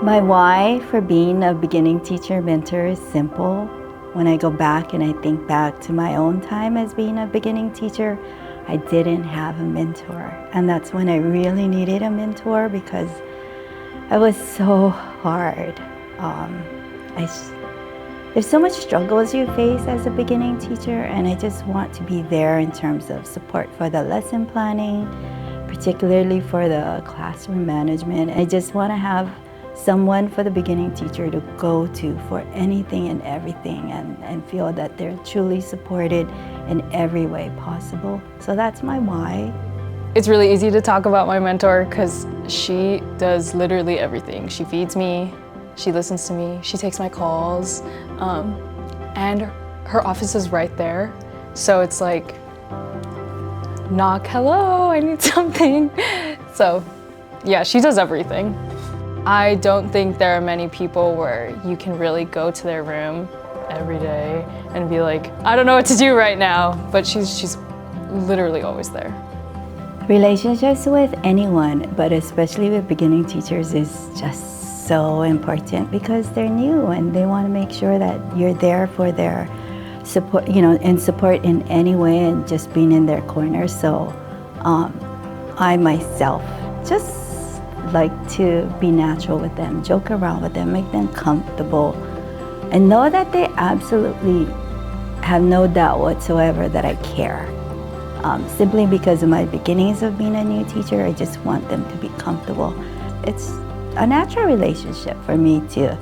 My why for being a beginning teacher mentor is simple. When I go back and I think back to my own time as being a beginning teacher, I didn't have a mentor. And that's when I really needed a mentor because it was so hard. There's so much struggles you face as a beginning teacher, and I just want to be there in terms of support for the lesson planning, particularly for the classroom management. I just want to have someone for the beginning teacher to go to for anything and everything and feel that they're truly supported in every way possible. So that's my why. It's really easy to talk about my mentor because she does literally everything. She feeds me, she listens to me, she takes my calls, and her office is right there. So it's like, knock, hello, I need something. So yeah, she does everything. I don't think there are many people where you can really go to their room every day and be like, I don't know what to do right now, but she's literally always there. Relationships with anyone, but especially with beginning teachers, is just so important because they're new and they want to make sure that you're there for their support, and support in any way and just being in their corner. So I myself just like to be natural with them, joke around with them, make them comfortable, and know that they absolutely have no doubt whatsoever that I care. Simply because of my beginnings of being a new teacher, I just want them to be comfortable. It's a natural relationship for me to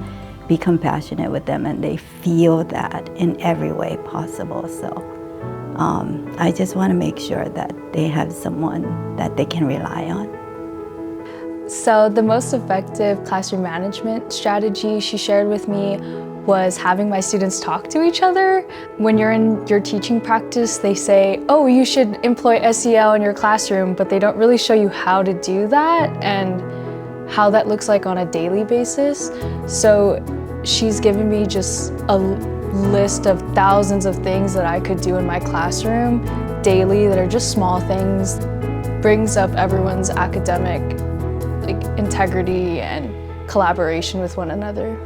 be compassionate with them, and they feel that in every way possible. So I just want to make sure that they have someone that they can rely on. So the most effective classroom management strategy she shared with me was having my students talk to each other. When you're in your teaching practice, they say, oh, you should employ SEL in your classroom, but they don't really show you how to do that and how that looks like on a daily basis. So she's given me just a list of thousands of things that I could do in my classroom daily that are just small things. Brings up everyone's academic integrity and collaboration with one another.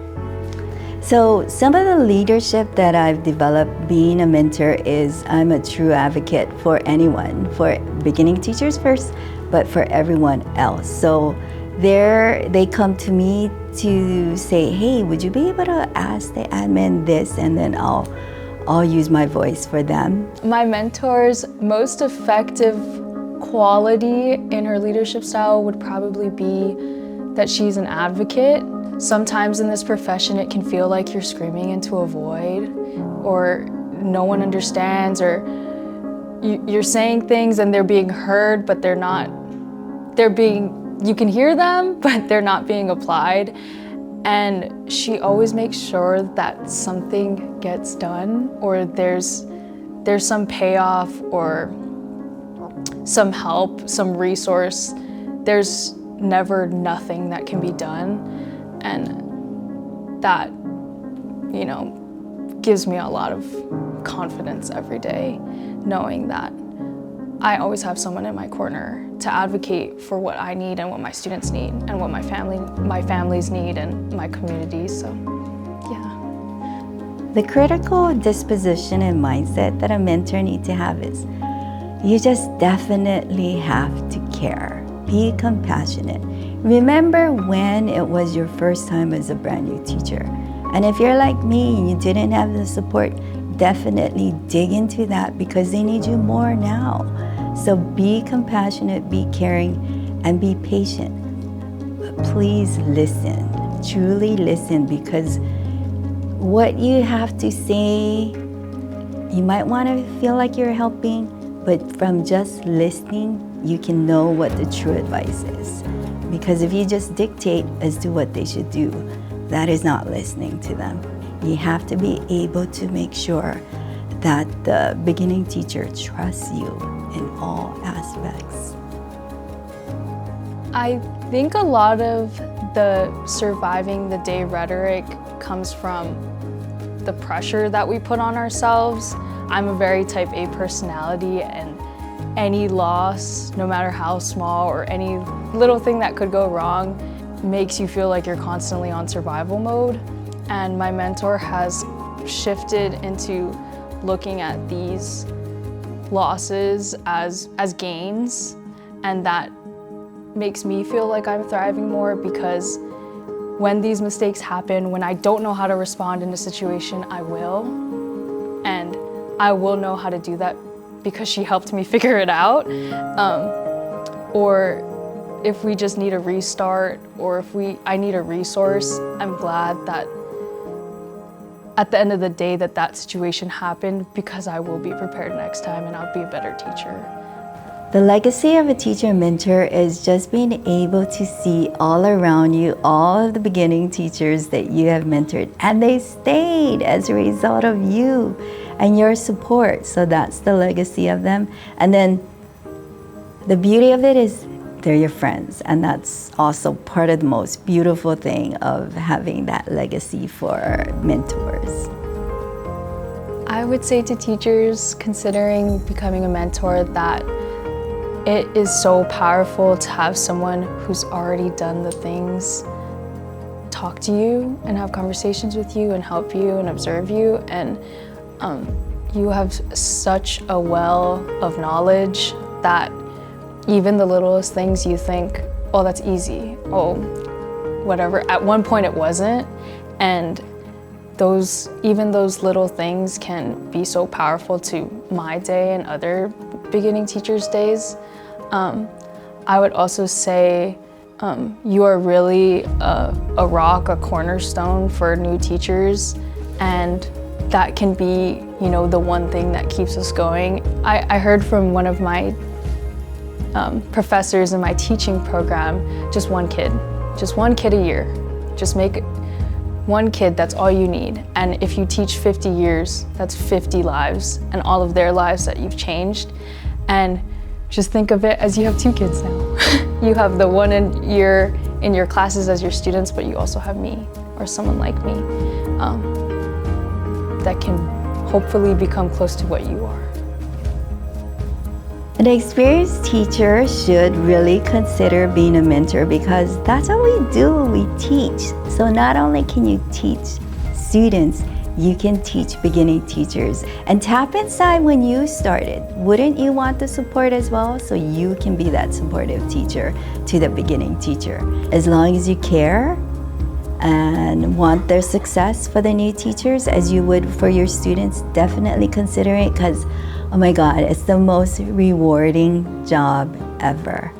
So some of the leadership that I've developed being a mentor is I'm a true advocate for anyone, for beginning teachers first, but for everyone else. So they come to me to say, hey, would you be able to ask the admin this, and then I'll use my voice for them. My mentor's most effective quality in her leadership style would probably be that she's an advocate. Sometimes in this profession it can feel like you're screaming into a void, or no one understands, or you're saying things and they're being heard, but you can hear them, but they're not being applied. And she always makes sure that something gets done, or there's some payoff or some help, some resource. There's never nothing that can be done, and that, gives me a lot of confidence every day, knowing that I always have someone in my corner to advocate for what I need and what my students need and what my families need and my community. So, yeah. The critical disposition and mindset that a mentor needs to have is you just definitely have to care. Be compassionate. Remember when it was your first time as a brand new teacher. And if you're like me and you didn't have the support, definitely dig into that because they need you more now. So be compassionate, be caring, and be patient. But please listen, truly listen, because what you have to say, you might want to feel like you're helping, but from just listening, you can know what the true advice is. Because if you just dictate as to what they should do, that is not listening to them. You have to be able to make sure that the beginning teacher trusts you in all aspects. I think a lot of the surviving the day rhetoric comes from the pressure that we put on ourselves. I'm a very type A personality, and any loss, no matter how small, or any little thing that could go wrong, makes you feel like you're constantly on survival mode. And my mentor has shifted into looking at these losses as gains, and that makes me feel like I'm thriving more, because when these mistakes happen, when I don't know how to respond in a situation, I will. And I will know how to do that because she helped me figure it out. Or if we just need a restart, or if I need a resource, I'm glad that at the end of the day that situation happened, because I will be prepared next time and I'll be a better teacher. The legacy of a teacher mentor is just being able to see all around you all of the beginning teachers that you have mentored, and they stayed as a result of you and your support. So that's the legacy of them. And then the beauty of it is they're your friends, and that's also part of the most beautiful thing of having that legacy for mentors. I would say to teachers considering becoming a mentor that it is so powerful to have someone who's already done the things talk to you and have conversations with you and help you and observe you, and you have such a well of knowledge that even the littlest things you think, oh, that's easy, oh, whatever. At one point it wasn't, and even those little things can be so powerful to my day and other beginning teachers' days. I would also say you are really a rock, a cornerstone for new teachers, and that can be, the one thing that keeps us going. I heard from one of my professors in my teaching program, just one kid a year. Just make one kid, that's all you need. And if you teach 50 years, that's 50 lives and all of their lives that you've changed. And just think of it as you have 2 kids now. You have the one in your classes as your students, but you also have me or someone like me that can hopefully become close to what you are. An experienced teacher should really consider being a mentor, because that's what we do, we teach. So not only can you teach students, you can teach beginning teachers. And tap inside when you started. Wouldn't you want the support as well? So you can be that supportive teacher to the beginning teacher. As long as you care and want their success for the new teachers as you would for your students, definitely consider it, because oh my God, it's the most rewarding job ever.